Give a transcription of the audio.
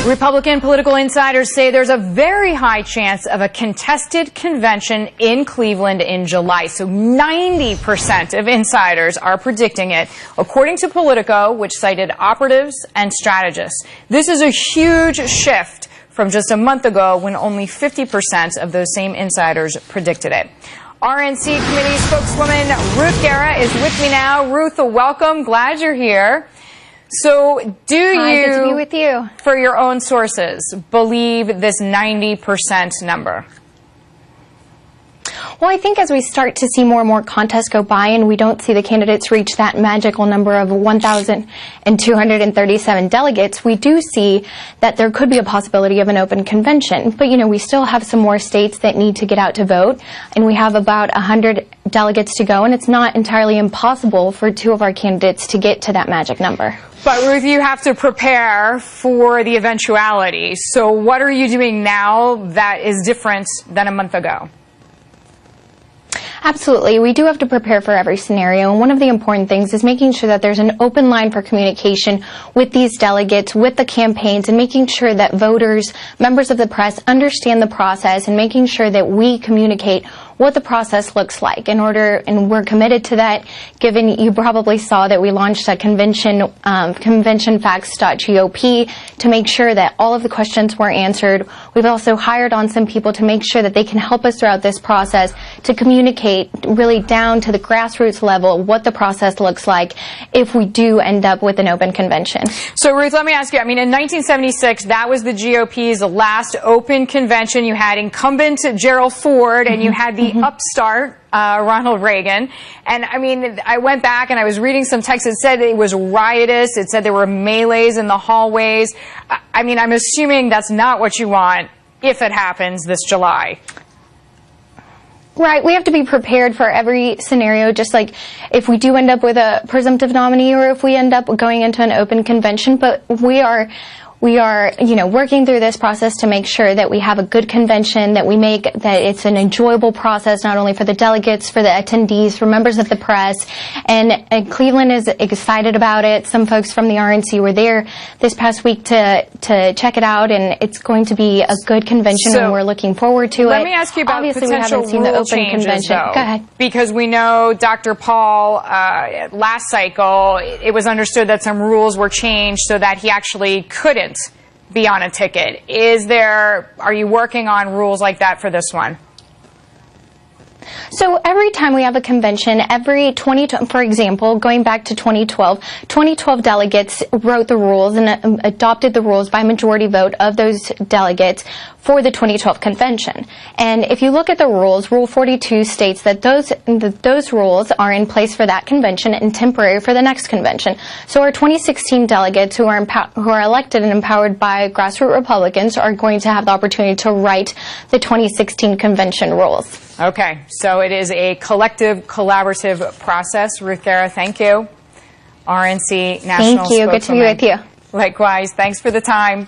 Republican political insiders say there's a very high chance of a contested convention in Cleveland in July. So 90% of insiders are predicting it, according to Politico, which cited operatives and strategists. This is a huge shift from just a month ago when only 50% of those same insiders predicted it. RNC Committee Spokeswoman Ruth Guerra is with me now. Ruth, welcome. Glad you're here. So do you, good to be with you, for your own sources, believe this 90% number? Well, I think as we start to see more and more contests go by and we don't see the candidates reach that magical number of 1,237 delegates, we do see that there could be a possibility of an open convention. But, you know, we still have some more states that need to get out to vote, and we have about 100 delegates to go, and it's not entirely impossible for two of our candidates to get to that magic number. But, Ruth, you have to prepare for the eventuality. So what are you doing now that is different than a month ago? Absolutely. We do have to prepare for every scenario, and one of the important things is making sure that there's an open line for communication with these delegates, with the campaigns, and making sure that voters, members of the press understand the process, and making sure that we communicate what the process looks like and we're committed to that, given you probably saw that we launched a convention, conventionfacts.gop, to make sure that all of the questions were answered. We've also hired on some people to make sure that they can help us throughout this process to communicate really down to the grassroots level what the process looks like if we do end up with an open convention. So, Ruth, let me ask you, I mean, in 1976, that was the GOP's last open convention. You had incumbent Gerald Ford, and you had the upstart Ronald Reagan. And I mean, I went back and I was reading some text. It said it was riotous. It said there were melees in the hallways. I mean, I'm assuming that's not what you want if it happens this July. Right. We have to be prepared for every scenario, just like if we do end up with a presumptive nominee or if we end up going into an open convention. But we are, you know, working through this process to make sure that we have a good convention, that it's an enjoyable process, not only for the delegates, for the attendees, for members of the press. And Cleveland is excited about it. Some folks from the RNC were there this past week to check it out, and it's going to be a good convention, and we're looking forward to it. Let me ask you about Obviously, we haven't seen the open convention. Though, Go ahead. Because we know Dr. Paul, last cycle, it was understood that some rules were changed so that he actually couldn't be on a ticket. Are you working on rules like that for this one? So every time we have a convention, for example, going back to 2012 delegates wrote the rules and adopted the rules by majority vote of those delegates for the 2012 convention. And if you look at the rules, Rule 42 states that those rules are in place for that convention and temporary for the next convention. So our 2016 delegates who are elected and empowered by grassroots Republicans are going to have the opportunity to write the 2016 convention rules. Okay, so it is a collective, collaborative process. Ruth Guerra, thank you. RNC National Spokeswoman. Thank you. Good to be with you. Likewise. Thanks for the time.